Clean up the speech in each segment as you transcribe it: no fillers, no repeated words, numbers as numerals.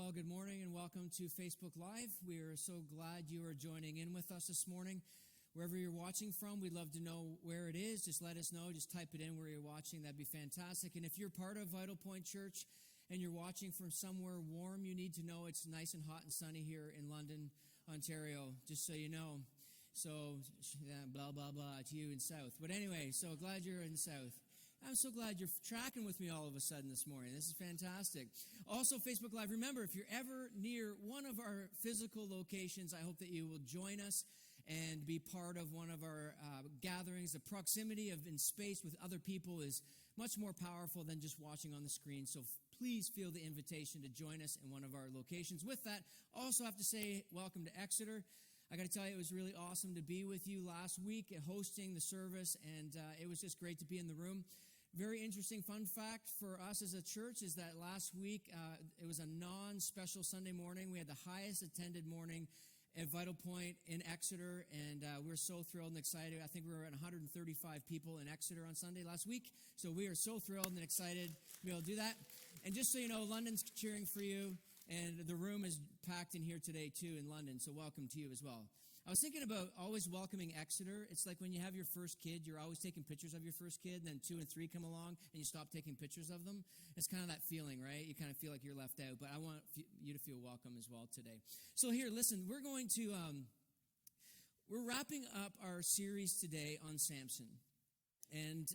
Well, good morning and welcome to Facebook Live. We are so glad you are joining in with us this morning. Wherever you're watching from, we'd love to know where it is. Just let us know. Just type it in where you're watching. That'd be fantastic. And if you're part of Vital Point Church and you're watching from somewhere warm, you need to know it's nice and hot and sunny here in London, Ontario, just so you know. So, blah, blah, blah to you in South. But anyway, so glad you're in South. I'm so glad you're tracking with me all of a sudden this morning. This is fantastic. Also, Facebook Live, remember, if you're ever near one of our physical locations, I hope that you will join us and be part of one of our gatherings. The proximity of in space with other people is much more powerful than just watching on the screen. So please feel the invitation to join us in one of our locations. With that, also have to say welcome to Exeter. I got to tell you, it was really awesome to be with you last week hosting the service, and it was just great to be in the room. Very interesting fun fact for us as a church is that last week, it was a non-special Sunday morning. We had the highest attended morning at Vital Point in Exeter, and we're so thrilled and excited. I think we were at 135 people in Exeter on Sunday last week, so we are so thrilled and excited to be able to do that. And just so you know, London's cheering for you. And the room is packed in here today, too, in London, so welcome to you as well. I was thinking about always welcoming Exeter. It's like when you have your first kid, you're always taking pictures of your first kid, and then 2 and 3 come along, and you stop taking pictures of them. It's kind of that feeling, right? You kind of feel like you're left out, but I want you to feel welcome as well today. So here, listen, we're going to, we're wrapping up our series today on Samson, and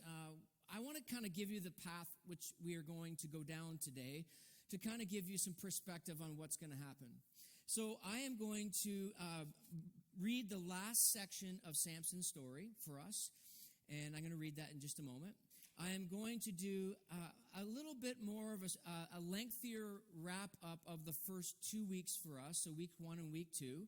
I want to kind of give you the path which we are going to go down today, to kind of give you some perspective on what's going to happen. So I am going to read the last section of Samson's story for us, and I'm going to read that in just a moment. I am going to do a little bit more of a lengthier wrap-up of the first 2 weeks for us, so week 1 and week 2.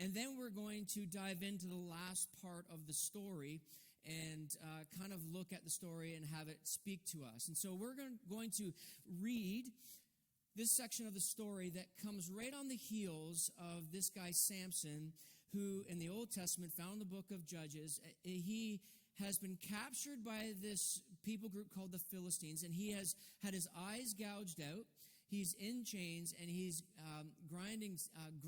And then we're going to dive into the last part of the story and kind of look at the story and have it speak to us. And so we're going to read this section of the story that comes right on the heels of this guy Samson, who in the Old Testament, found in the book of Judges. He has been captured by this people group called the Philistines, and he has had his eyes gouged out. He's in chains, and he's grinding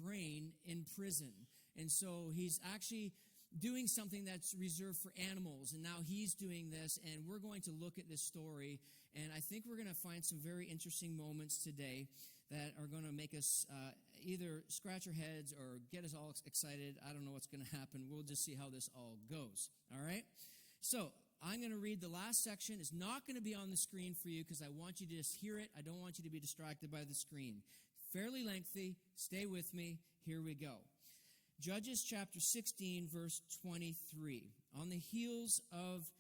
grain in prison. And so he's actually doing something that's reserved for animals, and now he's doing this, and we're going to look at this story, and I think we're going to find some very interesting moments today that are going to make us either scratch our heads or get us all excited. I don't know what's going to happen. We'll just see how this all goes, all right? So I'm going to read the last section. It's not going to be on the screen for you because I want you to just hear it. I don't want you to be distracted by the screen. Fairly lengthy. Stay with me. Here we go. Judges chapter 16, verse 23. On the heels of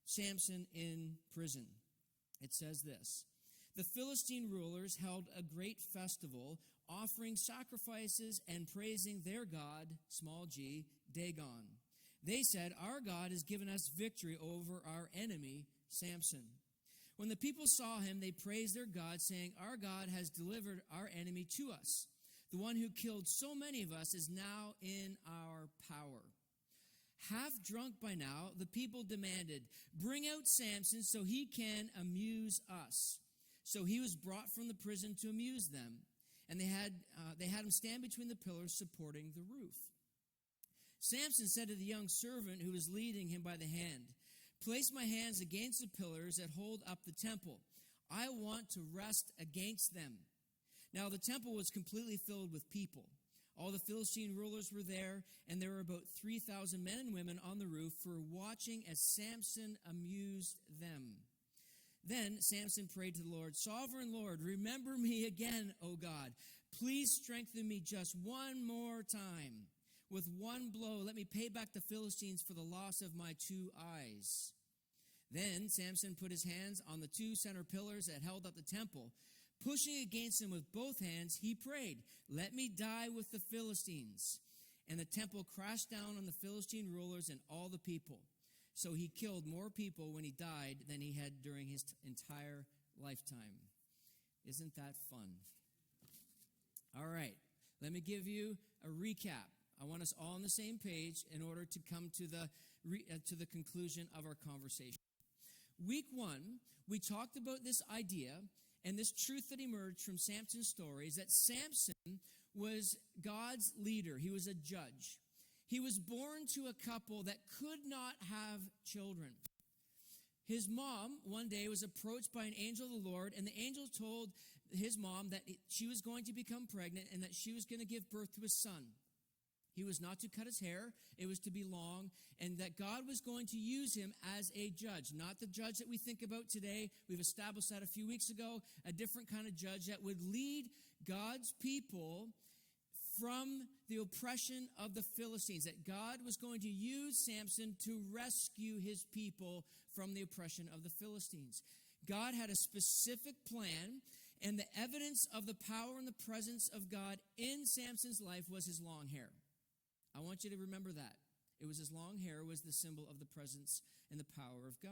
Samson in prison, it says this: the Philistine rulers held a great festival, offering sacrifices and praising their god, small g, Dagon. They said, "Our God has given us victory over our enemy, Samson." When the people saw him, they praised their God, saying, "Our God has delivered our enemy to us. The one who killed so many of us is now in our power." Half drunk by now, the people demanded, "Bring out Samson so he can amuse us." So he was brought from the prison to amuse them, and they had him stand between the pillars supporting the roof. Samson said to the young servant who was leading him by the hand, "Place my hands against the pillars that hold up the temple. I want to rest against them." Now the temple was completely filled with people. All the Philistine rulers were there, and there were about 3,000 men and women on the roof for watching as Samson amused them. Then Samson prayed to the Lord, "Sovereign Lord, remember me again, O God. Please strengthen me just one more time. With one blow, let me pay back the Philistines for the loss of my 2 eyes." Then Samson put his hands on the 2 center pillars that held up the temple. Pushing against them with both hands, he prayed, "Let me die with the Philistines." And the temple crashed down on the Philistine rulers and all the people. So he killed more people when he died than he had during his entire lifetime. Isn't that fun? All right, let me give you a recap. I want us all on the same page in order to come to the conclusion of our conversation. Week 1, we talked about this idea And this truth that emerged from Samson's story is that Samson was God's leader. He was a judge. He was born to a couple that could not have children. His mom one day was approached by an angel of the Lord, and the angel told his mom that she was going to become pregnant and that she was going to give birth to a son. He was not to cut his hair, it was to be long, and that God was going to use him as a judge, not the judge that we think about today. We've established that a few weeks ago, a different kind of judge that would lead God's people from the oppression of the Philistines, that God was going to use Samson to rescue his people from the oppression of the Philistines. God had a specific plan, and the evidence of the power and the presence of God in Samson's life was his long hair. I want you to remember that. It was his long hair was the symbol of the presence and the power of God.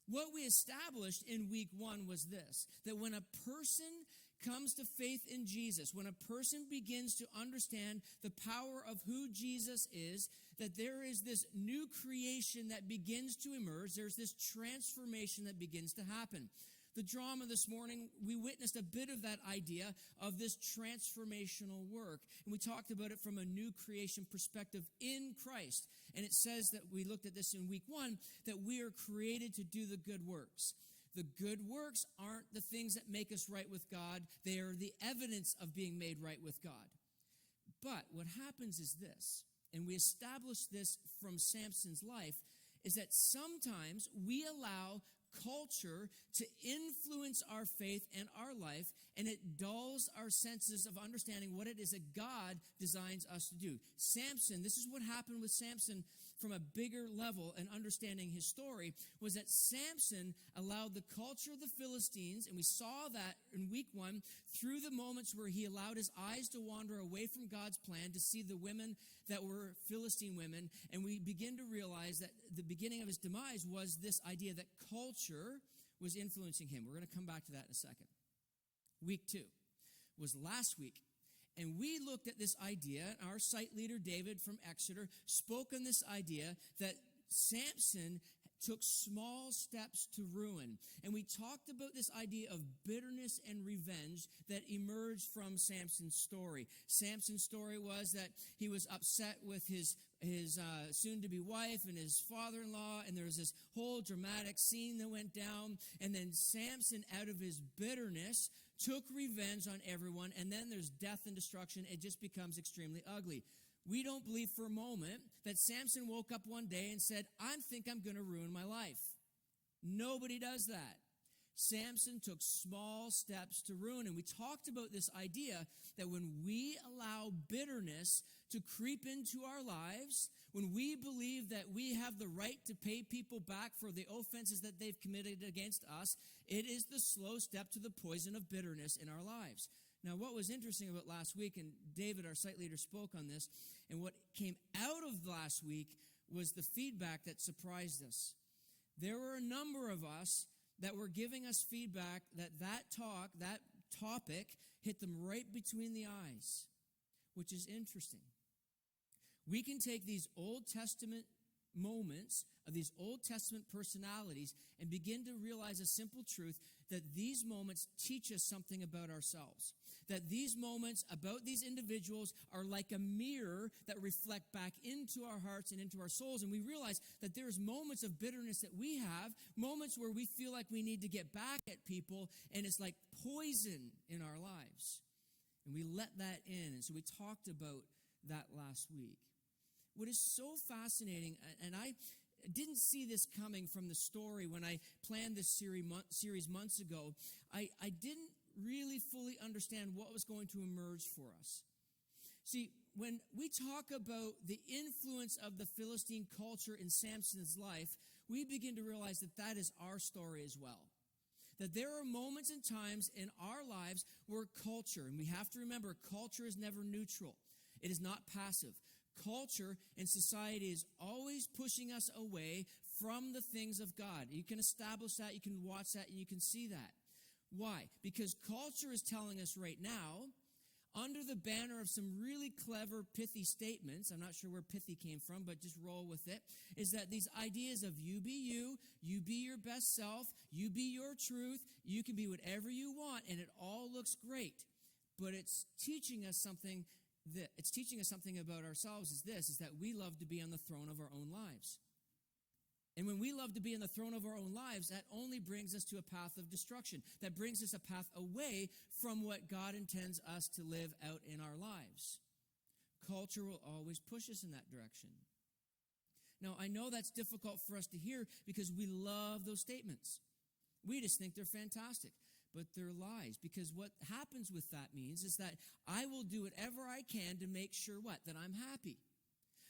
What we established in week 1 was this, that when a person comes to faith in Jesus, when a person begins to understand the power of who Jesus is, that there is this new creation that begins to emerge. There's this transformation that begins to happen. The drama this morning, we witnessed a bit of that idea of this transformational work. And we talked about it from a new creation perspective in Christ. And it says that we looked at this in week 1, that we are created to do the good works. The good works aren't the things that make us right with God. They are the evidence of being made right with God. But what happens is this, and we established this from Samson's life, is that sometimes we allow culture to influence our faith and our life, and it dulls our senses of understanding what it is that God designs us to do. Samson, this is what happened with Samson from a bigger level and understanding his story, was that Samson allowed the culture of the Philistines, and we saw that in week 1, through the moments where he allowed his eyes to wander away from God's plan to see the women that were Philistine women, and we begin to realize that the beginning of his demise was this idea that culture was influencing him. We're going to come back to that in a second. Week 2 was last week, and we looked at this idea. Our site leader, David from Exeter, spoke on this idea that Samson took small steps to ruin. And we talked about this idea of bitterness and revenge that emerged from Samson's story. Samson's story was that he was upset with his soon-to-be wife and his father-in-law, and there was this whole dramatic scene that went down, and then Samson, out of his bitterness, took revenge on everyone, and then there's death and destruction. It just becomes extremely ugly. We don't believe for a moment that Samson woke up one day and said, I think I'm going to ruin my life. Nobody does that. Samson took small steps to ruin. And we talked about this idea that when we allow bitterness to creep into our lives, when we believe that we have the right to pay people back for the offenses that they've committed against us, it is the slow step to the poison of bitterness in our lives. Now, what was interesting about last week, and David, our site leader, spoke on this, and what came out of last week was the feedback that surprised us. There were a number of us that were giving us feedback that topic hit them right between the eyes, which is interesting. We can take these Old Testament moments of these Old Testament personalities and begin to realize a simple truth, that these moments teach us something about ourselves. That these moments about these individuals are like a mirror that reflect back into our hearts and into our souls. And we realize that there's moments of bitterness that we have, moments where we feel like we need to get back at people, and it's like poison in our lives. And we let that in. And so we talked about that last week. What is so fascinating, and I didn't see this coming from the story when I planned this series months ago, I didn't really fully understand what was going to emerge for us. See, when we talk about the influence of the Philistine culture in Samson's life, we begin to realize that that is our story as well. That there are moments and times in our lives where culture, and we have to remember, culture is never neutral. It is not passive. Culture and society is always pushing us away from the things of God. You can establish that, you can watch that, and you can see that. Why? Because culture is telling us right now, under the banner of some really clever, pithy statements. I'm not sure where pithy came from, but just roll with it. Is that these ideas of you be your best self, you be your truth, you can be whatever you want, and it all looks great. But it's teaching us something about ourselves is that we love to be on the throne of our own lives. And when we love to be on the throne of our own lives, that only brings us to a path of destruction. That brings us a path away from what God intends us to live out in our lives. Culture will always push us in that direction. Now, I know that's difficult for us to hear because we love those statements. We just think they're fantastic. But they're lies, because what happens with that means is that I will do whatever I can to make sure that I'm happy.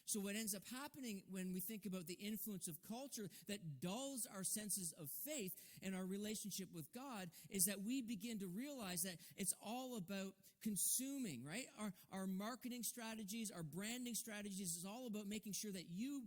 So what ends up happening when we think about the influence of culture that dulls our senses of faith and our relationship with God is that we begin to realize that it's all about consuming, right? Our marketing strategies, our branding strategies is all about making sure that you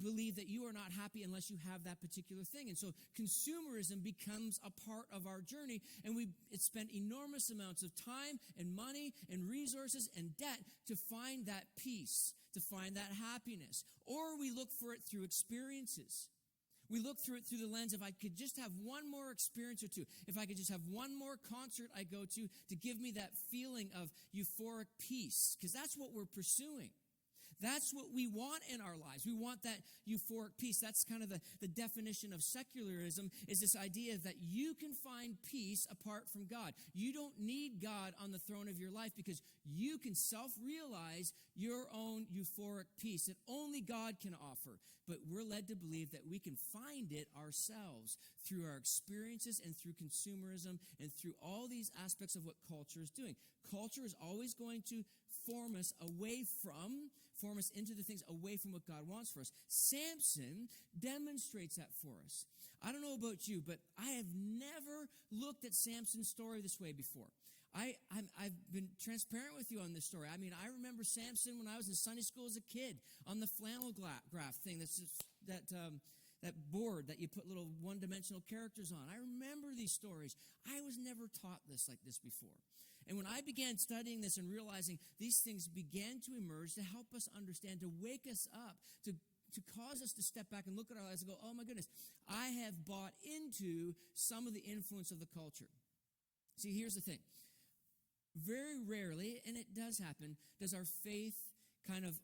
believe that you are not happy unless you have that particular thing. And so consumerism becomes a part of our journey, and we spend enormous amounts of time and money and resources and debt to find that peace, to find that happiness. Or we look for it through experiences. We look through it through the lens, if I could just have one more experience or two, if I could just have one more concert I go to give me that feeling of euphoric peace, because that's what we're pursuing. That's what we want in our lives. We want that euphoric peace. That's kind of the definition of secularism, is this idea that you can find peace apart from God. You don't need God on the throne of your life because you can self-realize your own euphoric peace that only God can offer. But we're led to believe that we can find it ourselves through our experiences and through consumerism and through all these aspects of what culture is doing. Culture is always going to form us into the things away from what God wants for us. Samson demonstrates that for us. I don't know about you, but I have never looked at Samson's story this way before. I've been transparent with you on this story. I mean, I remember Samson when I was in Sunday school as a kid on the flannel graph thing. That's just that board that you put little one-dimensional characters on. I remember these stories. I was never taught this like this before. And when I began studying this and realizing these things began to emerge to help us understand, to wake us up, to cause us to step back and look at our lives and go, oh my goodness, I have bought into some of the influence of the culture. See, here's the thing. Very rarely, and it does happen, does our faith kind of,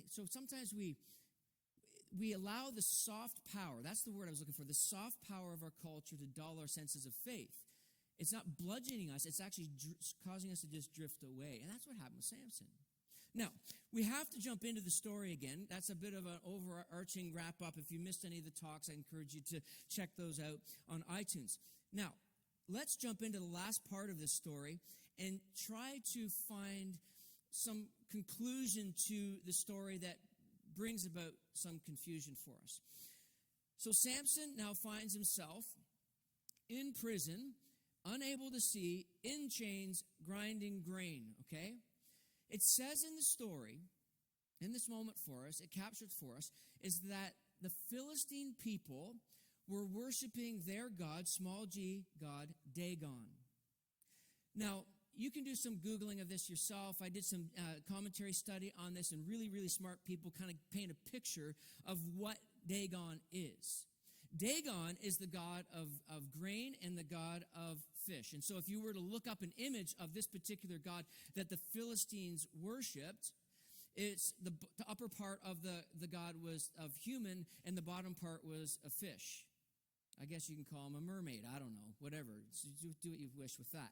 so sometimes we allow the soft power, that's the word I was looking for, the soft power of our culture to dull our senses of faith. It's not bludgeoning us, it's actually causing us to just drift away. And that's what happened with Samson. Now, we have to jump into the story again. That's a bit of an overarching wrap-up. If you missed any of the talks, I encourage you to check those out on iTunes. Now, let's jump into the last part of this story and try to find some conclusion to the story that brings about some confusion for us. So Samson now finds himself in prison, unable to see, in chains, grinding grain, okay? It says in the story, in this moment for us, it captures for us, is that the Philistine people were worshiping their god, small g, god, Dagon. Now, you can do some Googling of this yourself. I did some commentary study on this, and really, really smart people kind of paint a picture of what Dagon is. Dagon is the god of grain and the god of fish. And so if you were to look up an image of this particular god that the Philistines worshipped, it's the upper part of the god was of human, and the bottom part was a fish. I guess you can call him a mermaid. I don't know, whatever. Do what you wish with that.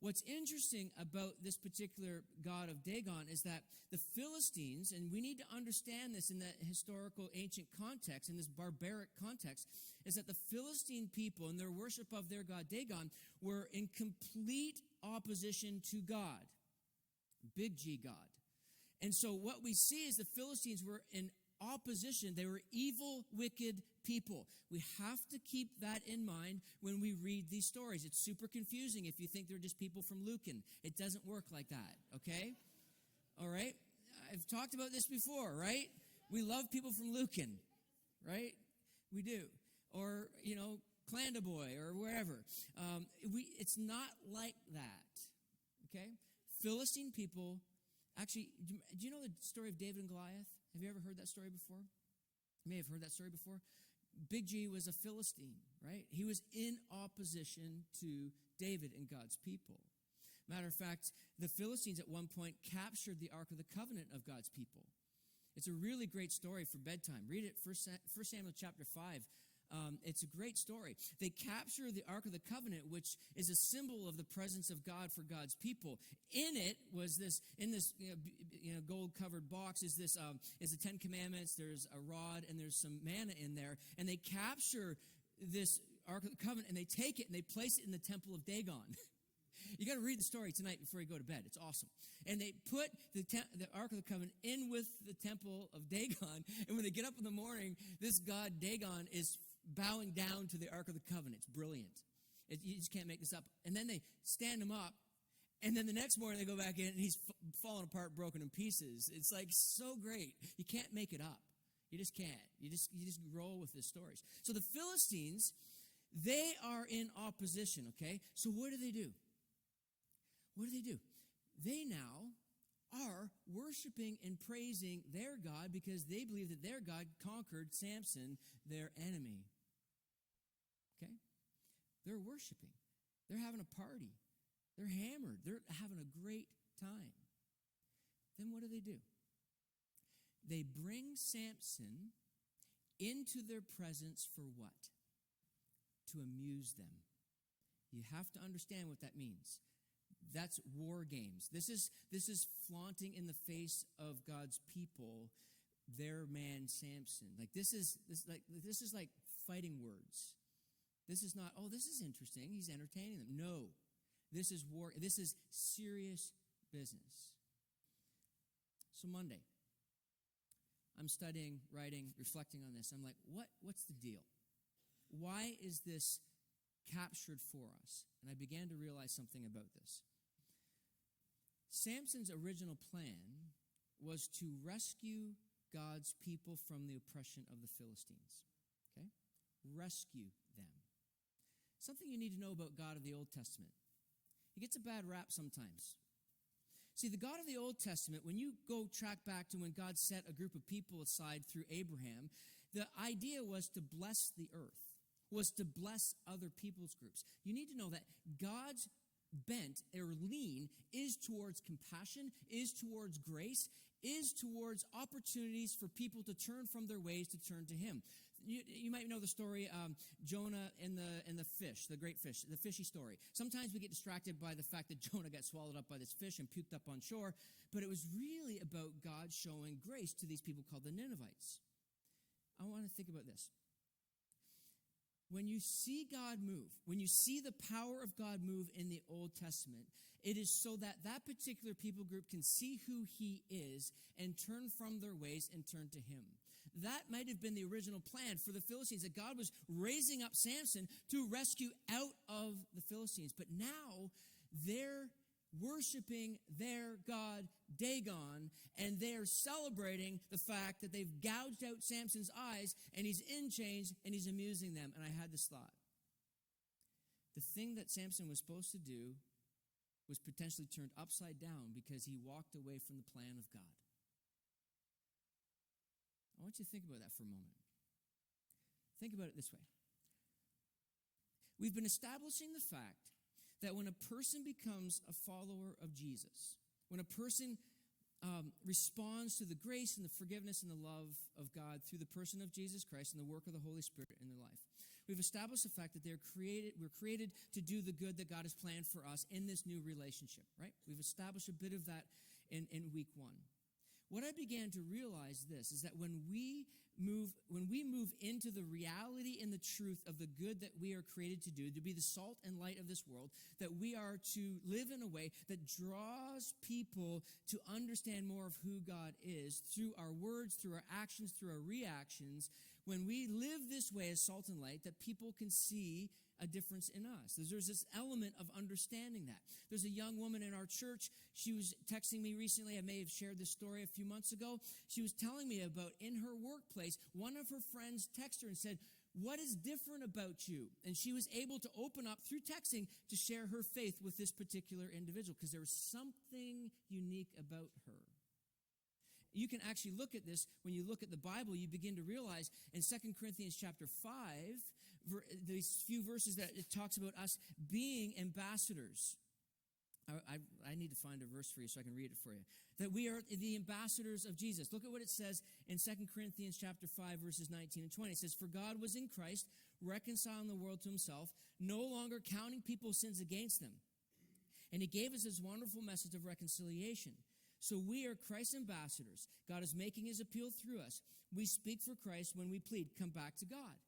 What's interesting about this particular god of Dagon is that the Philistines, and we need to understand this in the historical ancient context, in this barbaric context, is that the Philistine people and their worship of their god Dagon were in complete opposition to God, big G God. And so what we see is the Philistines were in opposition. They were evil, wicked people. We have to keep that in mind when we read these stories. It's super confusing if you think they're just people from Lucan. It doesn't work like that, okay? All right? I've talked about this before, right? We love people from Lucan, right? We do. Or, Clandeboy or wherever. It's not like that, okay? Philistine people, actually, do you know the story of David and Goliath? Have you ever heard that story before? You may have heard that story before. Big G was a Philistine, right? He was in opposition to David and God's people. Matter of fact, the Philistines at one point captured the Ark of the Covenant of God's people. It's a really great story for bedtime. Read it, 1 Samuel chapter 5. It's a great story. They capture the Ark of the Covenant, which is a symbol of the presence of God for God's people. In it was this, in this gold-covered box is the Ten Commandments. There's a rod and there's some manna in there, and they capture this Ark of the Covenant and they take it and they place it in the temple of Dagon. You got to read the story tonight before you go to bed. It's awesome. And they put the Ark of the Covenant in with the temple of Dagon. And when they get up in the morning, this god Dagon is bowing down to the Ark of the Covenant. It's brilliant. You just can't make this up. And then they stand him up. And then the next morning they go back in and he's falling apart, broken in pieces. It's like so great. You can't make it up. You just can't. You just roll with the stories. So the Philistines, they are in opposition, okay? So what do? What do? They now are worshiping and praising their God because they believe that their God conquered Samson, their enemy. Okay? They're worshiping. They're having a party. They're hammered. They're having a great time. Then what do? They bring Samson into their presence for what? To amuse them. You have to understand what that means. That's war games. This is flaunting in the face of God's people their man Samson. This is like fighting words. This is not, this is interesting. He's entertaining them. No. This is war. This is serious business. So Monday, I'm studying, writing, reflecting on this. I'm like, what's the deal? Why is this captured for us? And I began to realize something about this. Samson's original plan was to rescue God's people from the oppression of the Philistines. Okay? Rescue them. Something you need to know about God of the Old Testament. He gets a bad rap sometimes. See, the God of the Old Testament, when you go track back to when God set a group of people aside through Abraham, the idea was to bless the earth, was to bless other people's groups. You need to know that God's bent or lean is towards compassion, is towards grace, is towards opportunities for people to turn from their ways to turn to him. You might know the story Jonah and the fish, the great fish, the fishy story. Sometimes we get distracted by the fact that Jonah got swallowed up by this fish and puked up on shore, but it was really about God showing grace to these people called the Ninevites. I want to think about this. When you see God move, when you see the power of God move in the Old Testament, it is so that that particular people group can see who he is and turn from their ways and turn to him. That might have been the original plan for the Philistines, that God was raising up Samson to rescue out of the Philistines. But now they're worshiping their god Dagon, and they're celebrating the fact that they've gouged out Samson's eyes and he's in chains and he's amusing them. And I had this thought. The thing that Samson was supposed to do was potentially turned upside down because he walked away from the plan of God. I want you to think about that for a moment. Think about it this way. We've been establishing the fact that when a person becomes a follower of Jesus, when a person responds to the grace and the forgiveness and the love of God through the person of Jesus Christ and the work of the Holy Spirit in their life, we've established the fact that we're created to do the good that God has planned for us in this new relationship, right? We've established a bit of that in week 1. What I began to realize is that when we move into the reality and the truth of the good that we are created to do, to be the salt and light of this world, that we are to live in a way that draws people to understand more of who God is through our words, through our actions, through our reactions. When we live this way as salt and light, that people can see a difference in us. There's this element of understanding that. There's a young woman in our church. She was texting me recently. I may have shared this story a few months ago. She was telling me about in her workplace, one of her friends texted her and said, what is different about you? And she was able to open up through texting to share her faith with this particular individual because there was something unique about her. You can actually look at this when you look at the Bible. You begin to realize in 2 Corinthians chapter 5, these few verses that it talks about us being ambassadors. I need to find a verse for you so I can read it for you. That we are the ambassadors of Jesus. Look at what it says in 2 Corinthians chapter 5, verses 19 and 20. It says, "For God was in Christ, reconciling the world to himself, no longer counting people's sins against them. And he gave us this wonderful message of reconciliation. So we are Christ's ambassadors. God is making his appeal through us. We speak for Christ when we plead, come back to God."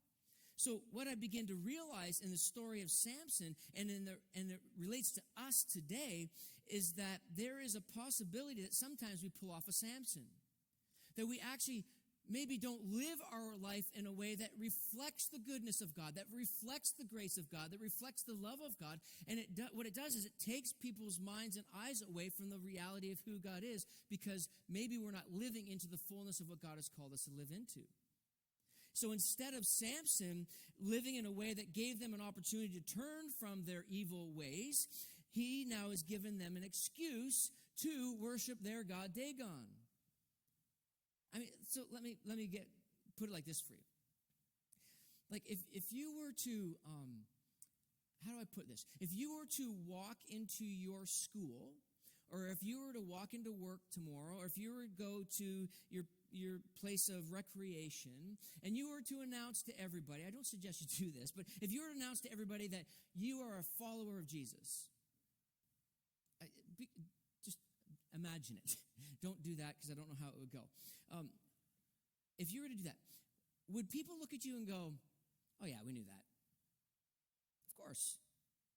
So what I begin to realize in the story of Samson and it relates to us today is that there is a possibility that sometimes we pull off a Samson. That we actually maybe don't live our life in a way that reflects the goodness of God, that reflects the grace of God, that reflects the love of God. And what it does is it takes people's minds and eyes away from the reality of who God is because maybe we're not living into the fullness of what God has called us to live into. So instead of Samson living in a way that gave them an opportunity to turn from their evil ways, he now has given them an excuse to worship their god Dagon. I mean, so let me put it like this for you. Like if you were to, how do I put this? If you were to walk into your school, or if you were to walk into work tomorrow, or if you were to go to your place of recreation, and you were to announce to everybody, I don't suggest you do this, but if you were to announce to everybody that you are a follower of Jesus, just imagine it. Don't do that because I don't know how it would go. If you were to do that, would people look at you and go, "Oh yeah, we knew that"? Of course.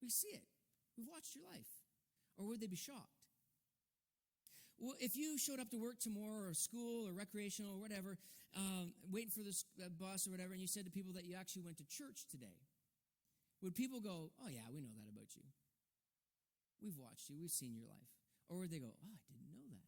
We see it. We've watched your life. Or would they be shocked? Well, if you showed up to work tomorrow or school or recreational or whatever, waiting for this bus or whatever, and you said to people that you actually went to church today, would people go, "Oh yeah, we know that about you. We've watched you. We've seen your life"? Or would they go, "Oh, I didn't know that"?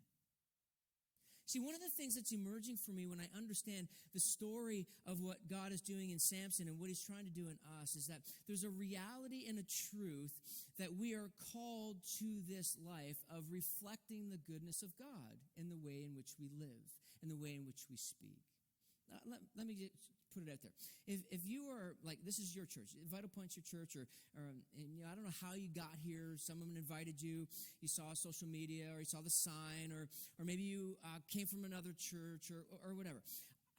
See, one of the things that's emerging for me when I understand the story of what God is doing in Samson and what he's trying to do in us is that there's a reality and a truth that we are called to this life of reflecting the goodness of God in the way in which we live, in the way in which we speak. Let me just put it out there. If you are, like, this is your church, Vital Point's your church, or I don't know how you got here. Someone invited you, you saw social media, or you saw the sign, or maybe you came from another church, or whatever.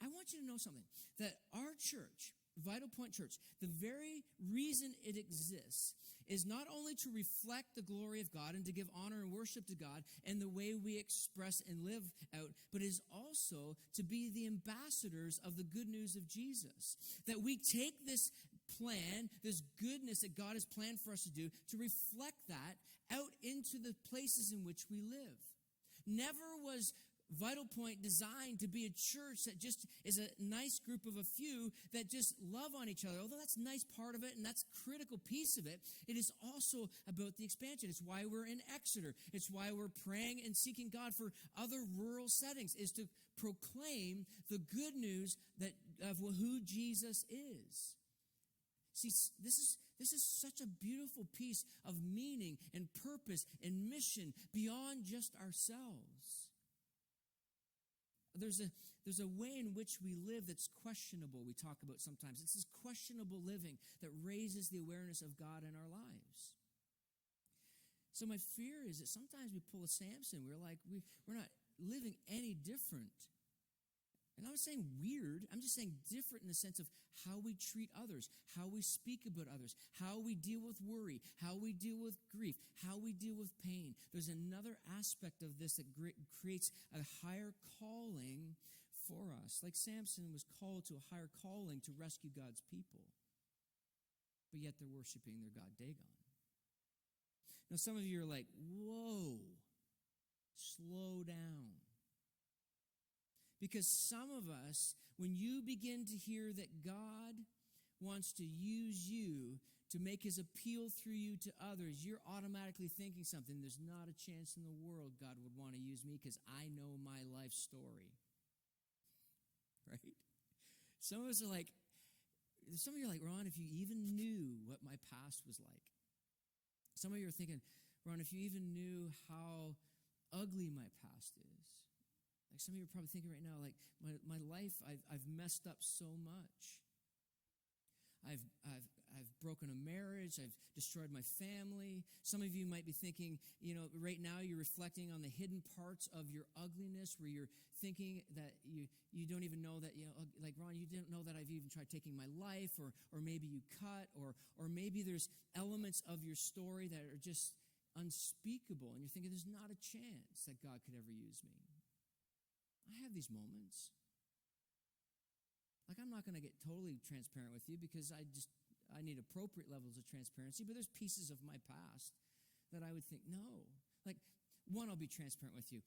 I want you to know something, that our church, Vital Point Church, the very reason it exists is not only to reflect the glory of God and to give honor and worship to God and the way we express and live out, but is also to be the ambassadors of the good news of Jesus. That we take this plan, this goodness that God has planned for us to do, to reflect that out into the places in which we live. Never was Vital Point designed to be a church that just is a nice group of a few that just love on each other. Although that's a nice part of it and that's a critical piece of it, it is also about the expansion. It's why we're in Exeter. It's why we're praying and seeking God for other rural settings, is to proclaim the good news of who Jesus is. See, this is such a beautiful piece of meaning and purpose and mission beyond just ourselves. There's a way in which we live that's questionable, we talk about sometimes. It's this questionable living that raises the awareness of God in our lives. So my fear is that sometimes we pull a Samson. We're like, we're not living any different. And I'm not saying weird. I'm just saying different in the sense of how we treat others, how we speak about others, how we deal with worry, how we deal with grief, how we deal with pain. There's another aspect of this that creates a higher calling for us. Like Samson was called to a higher calling to rescue God's people, but yet they're worshiping their god Dagon. Now, some of you are like, whoa, slow down. Because some of us, when you begin to hear that God wants to use you to make his appeal through you to others, you're automatically thinking something. There's not a chance in the world God would want to use me because I know my life story. Right? Some of us are like, Some of you are like, Ron, if you even knew what my past was like. Some of you are thinking, Ron, if you even knew how ugly my past is. Like some of you are probably thinking right now, like, my life, I've messed up so much. I've broken a marriage. I've destroyed my family. Some of you might be thinking, right now you're reflecting on the hidden parts of your ugliness where you're thinking that you don't even know that, like, Ron, you didn't know that I've even tried taking my life, or maybe you cut, or maybe there's elements of your story that are just unspeakable, and you're thinking there's not a chance that God could ever use me. I have these moments. Like, I'm not going to get totally transparent with you because I need appropriate levels of transparency, but there's pieces of my past that I would think, no. Like, one, I'll be transparent with you.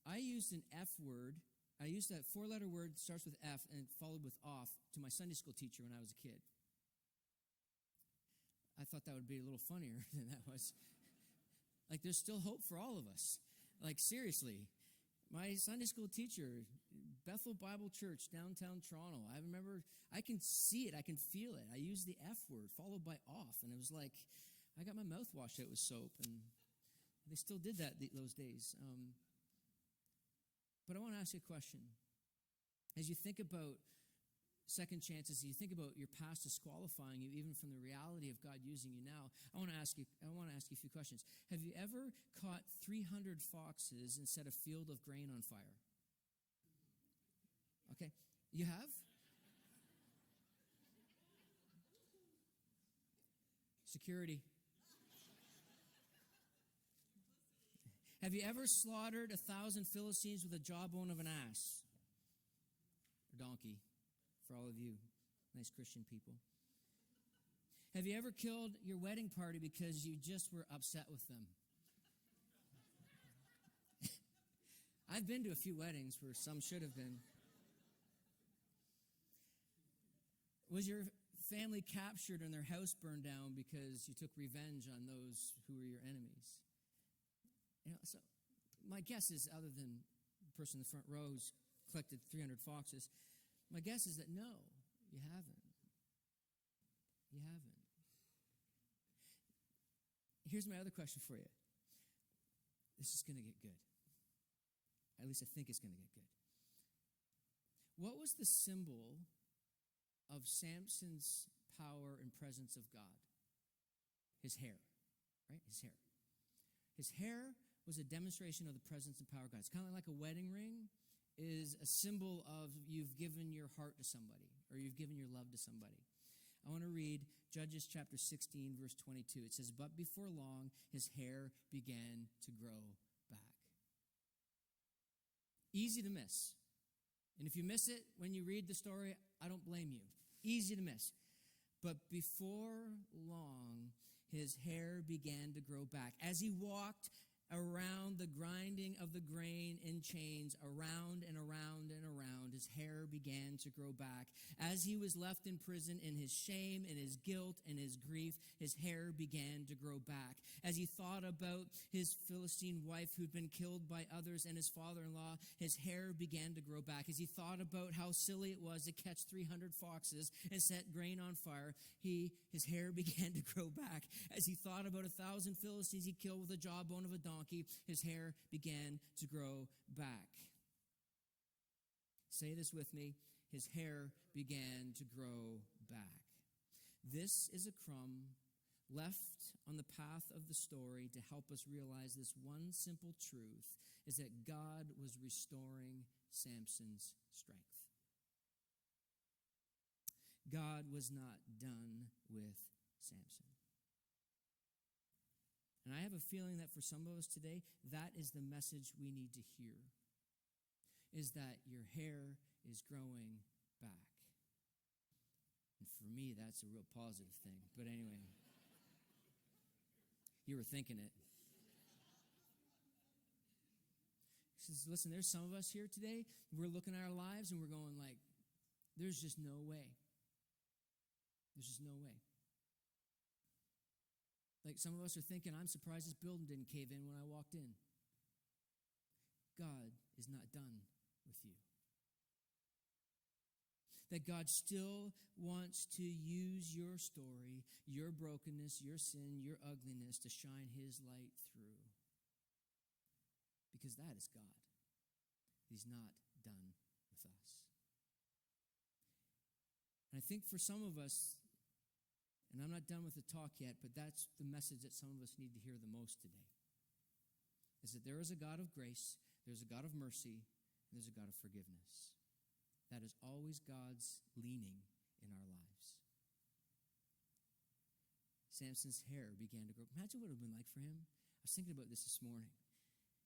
I used an F word. I used that four-letter word that starts with F and followed with off to my Sunday school teacher when I was a kid. I thought that would be a little funnier than that was. Like, there's still hope for all of us. Like, seriously. My Sunday school teacher, Bethel Bible Church, downtown Toronto, I remember, I can see it, I can feel it. I used the F word followed by off, and it was like, I got my mouth washed out with soap, and they still did that those days. But I want to ask you a question. As you think about second chances, you think about your past disqualifying you even from the reality of God using you now, I want to ask you a few questions. Have you ever caught 300 foxes and set a field of grain on fire? Okay. You have? Security. Have you ever slaughtered 1,000 Philistines with the jawbone of an ass? Or donkey? For all of you nice Christian people. Have you ever killed your wedding party because you just were upset with them? I've been to a few weddings where some should have been. Was your family captured and their house burned down because you took revenge on those who were your enemies? So my guess is, other than the person in the front row who's collected 300 foxes, my guess is that no, you haven't. You haven't. Here's my other question for you. This is going to get good. At least I think it's going to get good. What was the symbol of Samson's power and presence of God? His hair, right? His hair. His hair was a demonstration of the presence and power of God. It's kind of like a wedding ring is a symbol of you've given your heart to somebody, or you've given your love to somebody. I want to read Judges chapter 16, verse 22. It says, "But before long, his hair began to grow back." Easy to miss. And if you miss it when you read the story, I don't blame you. Easy to miss. But before long, his hair began to grow back. As he walked around the grinding of the grain in chains, around and around and around, his hair began to grow back. As he was left in prison in his shame and his guilt and his grief, his hair began to grow back. As he thought about his Philistine wife who'd been killed by others and his father-in-law, his hair began to grow back. As he thought about how silly it was to catch 300 foxes and set grain on fire, his hair began to grow back. As he thought about 1,000 Philistines he killed with the jawbone of a donkey, his hair began to grow back. Say this with me. His hair began to grow back. This is a crumb left on the path of the story to help us realize this one simple truth, is that God was restoring Samson's strength. God was not done with Samson. And I have a feeling that for some of us today, that is the message we need to hear, is that your hair is growing back. And for me, that's a real positive thing. But anyway, you were thinking it. He says, listen, there's some of us here today, we're looking at our lives and we're going like, there's just no way. There's just no way. Like some of us are thinking, I'm surprised this building didn't cave in when I walked in. God is not done with you. that God still wants to use your story, your brokenness, your sin, your ugliness to shine his light through. Because that is God. He's not done with us. And I think for some of us, and I'm not done with the talk yet, but that's the message that some of us need to hear the most today, is that there is a God of grace, there's a God of mercy, and there's a God of forgiveness. That is always God's leaning in our lives. Samson's hair began to grow. Imagine what it would have been like for him. I was thinking about this morning.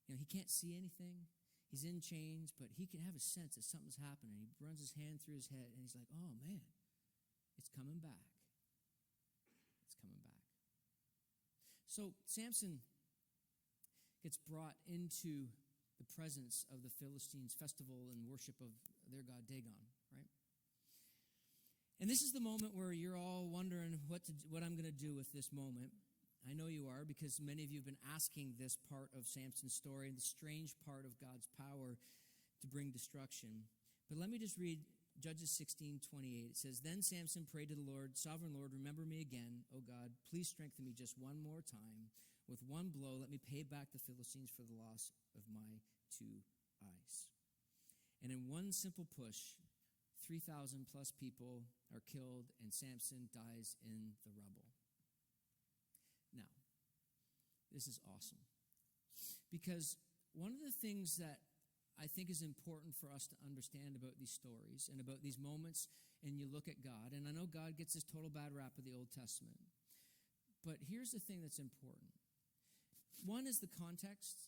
You know, he can't see anything. He's in chains, but he can have a sense that something's happening. He runs his hand through his head, and he's like, oh, man, it's coming back. It's coming back. So Samson gets brought into the presence of the Philistines' festival and worship of their god Dagon, right? And this is the moment where you're all wondering what I'm going to do with this moment. I know you are, because many of you have been asking this part of Samson's story and the strange part of God's power to bring destruction. But let me just read Judges 16:28. It says, Then Samson prayed to the Lord, Sovereign Lord, remember me again, O God. Please strengthen me just one more time. With one blow, let me pay back the Philistines for the loss of my 2 eyes. And in one simple push, 3,000 plus people are killed, and Samson dies in the rubble. Now, this is awesome, because one of the things that I think is important for us to understand about these stories and about these moments, and you look at God, and I know God gets this total bad rap of the Old Testament, but here's the thing that's important. One is the context.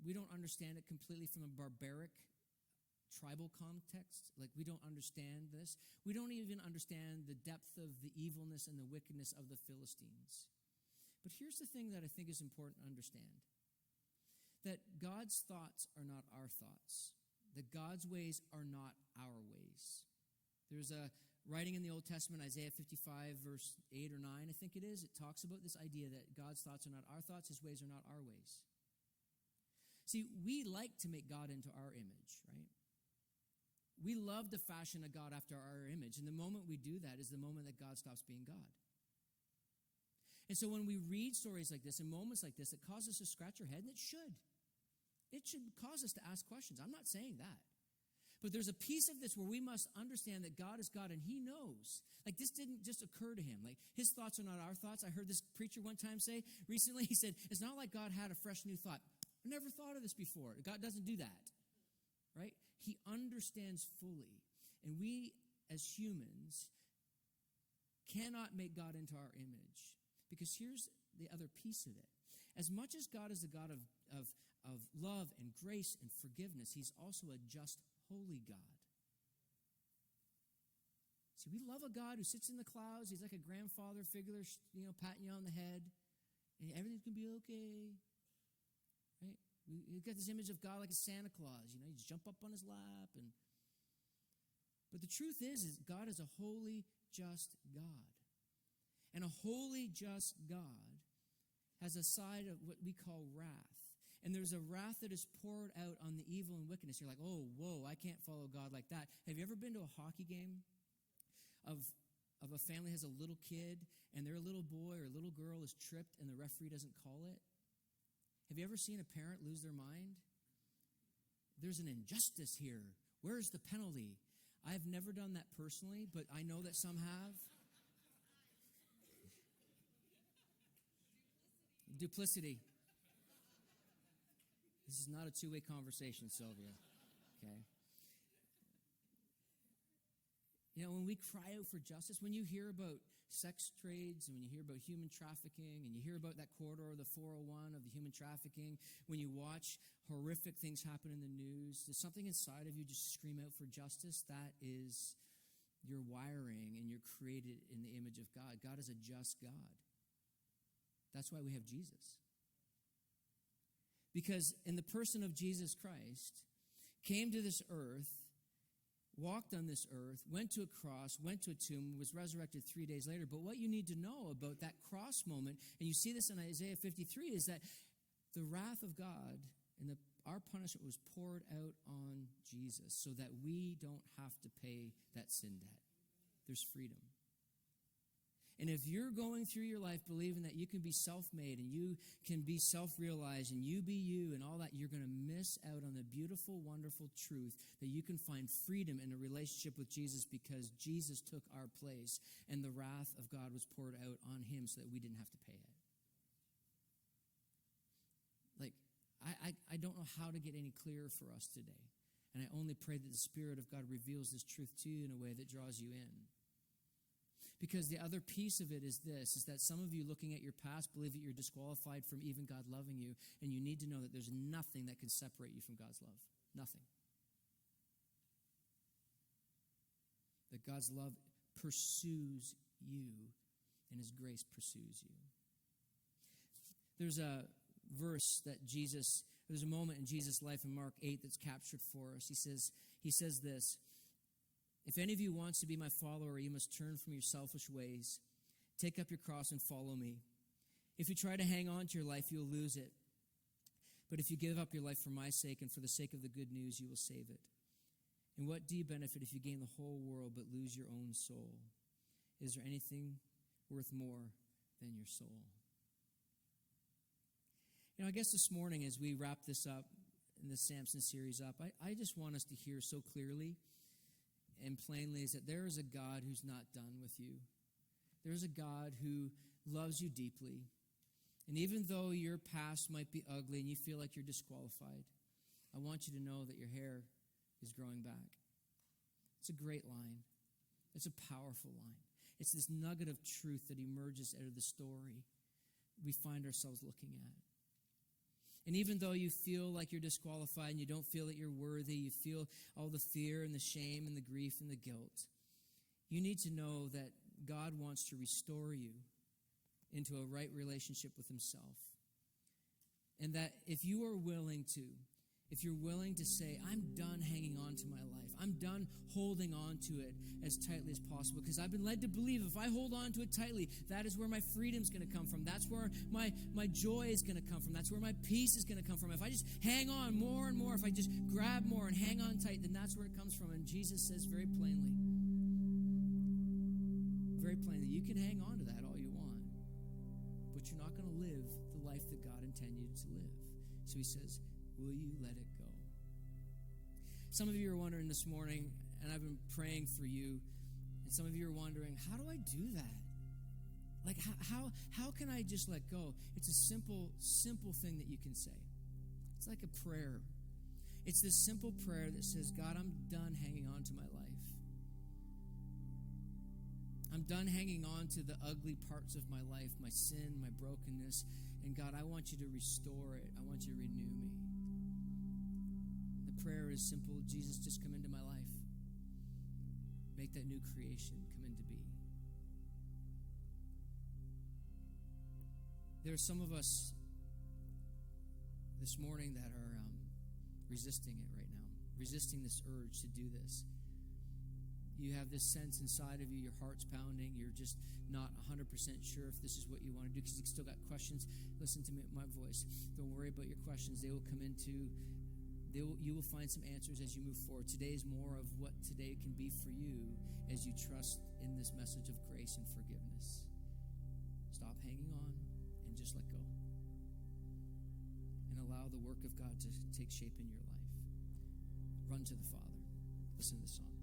We don't understand it completely from a barbaric tribal context. Like, we don't understand this. We don't even understand the depth of the evilness and the wickedness of the Philistines. But here's the thing that I think is important to understand. That God's thoughts are not our thoughts. That God's ways are not our ways. There's a writing in the Old Testament, Isaiah 55, verse 8 or 9, I think it is. It talks about this idea that God's thoughts are not our thoughts, his ways are not our ways. See, we like to make God into our image, right? We love to fashion a God after our image. And the moment we do that is the moment that God stops being God. And so when we read stories like this and moments like this, it causes us to scratch our head, and it should. It should cause us to ask questions. I'm not saying that. But there's a piece of this where we must understand that God is God, and he knows. Like, this didn't just occur to him. Like, his thoughts are not our thoughts. I heard this preacher one time say recently, he said, it's not like God had a fresh new thought. I never thought of this before. God doesn't do that, right? He understands fully. And we, as humans, cannot make God into our image. Because here's the other piece of it. As much as God is the God of love and grace and forgiveness, he's also a just, holy God. See, we love a God who sits in the clouds. He's like a grandfather figure, patting you on the head. And everything's going to be okay. Right? We've got this image of God like a Santa Claus. You just jump up on his lap. But the truth is God is a holy, just God. And a holy, just God has a side of what we call wrath. And there's a wrath that is poured out on the evil and wickedness. You're like, oh, whoa, I can't follow God like that. Have you ever been to a hockey game of a family has a little kid, and their little boy or little girl is tripped and the referee doesn't call it? Have you ever seen a parent lose their mind? There's an injustice here. Where's the penalty? I've never done that personally, but I know that some have. Duplicity. This is not a two-way conversation, Sylvia. Okay? When we cry out for justice, when you hear about sex trades, and when you hear about human trafficking, and you hear about that corridor of the 401 of the human trafficking, when you watch horrific things happen in the news, does something inside of you just scream out for justice? That is your wiring, and you're created in the image of God. God is a just God. That's why we have Jesus. Because in the person of Jesus Christ, came to this earth, walked on this earth, went to a cross, went to a tomb, was resurrected 3 days later. But what you need to know about that cross moment, and you see this in Isaiah 53, is that the wrath of God and our punishment was poured out on Jesus so that we don't have to pay that sin debt. there's freedom. And if you're going through your life believing that you can be self-made and you can be self-realized and you be you and all that, you're going to miss out on the beautiful, wonderful truth that you can find freedom in a relationship with Jesus because Jesus took our place and the wrath of God was poured out on him so that we didn't have to pay it. Like, I don't know how to get any clearer for us today. And I only pray that the Spirit of God reveals this truth to you in a way that draws you in. Because the other piece of it is this, is that some of you looking at your past believe that you're disqualified from even God loving you, and you need to know that there's nothing that can separate you from God's love. Nothing. That God's love pursues you, and his grace pursues you. There's a verse that there's a moment in Jesus' life in Mark 8 that's captured for us. He says this, "If any of you wants to be my follower, you must turn from your selfish ways. Take up your cross and follow me. If you try to hang on to your life, you'll lose it. But if you give up your life for my sake and for the sake of the good news, you will save it. And what do you benefit if you gain the whole world but lose your own soul? Is there anything worth more than your soul?" You know, I guess this morning as we wrap this up, and the Samson series up, I just want us to hear so clearly and plainly is that there is a God who's not done with you. There's a God who loves you deeply. And even though your past might be ugly and you feel like you're disqualified, I want you to know that your hair is growing back. It's a great line. It's a powerful line. It's this nugget of truth that emerges out of the story we find ourselves looking at. And even though you feel like you're disqualified and you don't feel that you're worthy, you feel all the fear and the shame and the grief and the guilt, you need to know that God wants to restore you into a right relationship with himself. And that if you're willing to say, I'm done hanging on to my life, I'm done holding on to it as tightly as possible, because I've been led to believe if I hold on to it tightly, that is where my freedom's going to come from. That's where my joy is going to come from. That's where my peace is going to come from. If I just hang on more and more, if I just grab more and hang on tight, then that's where it comes from. And Jesus says very plainly, you can hang on to that all you want, but you're not going to live the life that God intended you to live. So he says, will you let it go? Some of you are wondering this morning, and I've been praying for you, and some of you are wondering, how do I do that? Like, how can I just let go? It's a simple thing that you can say. It's like a prayer. It's this simple prayer that says, God, I'm done hanging on to my life. I'm done hanging on to the ugly parts of my life, my sin, my brokenness, and God, I want you to restore it. I want you to renew me. The prayer is simple. Jesus, just come into my life. Make that new creation come into being. There are some of us this morning that are resisting it right now, resisting this urge to do this. You have this sense inside of you, your heart's pounding, you're just not 100% sure if this is what you want to do because you still got questions. Listen to me, my voice. Don't worry about your questions. You will find some answers as you move forward. Today is more of what today can be for you as you trust in this message of grace and forgiveness. Stop hanging on and just let go. And allow the work of God to take shape in your life. Run to the Father. Listen to the song.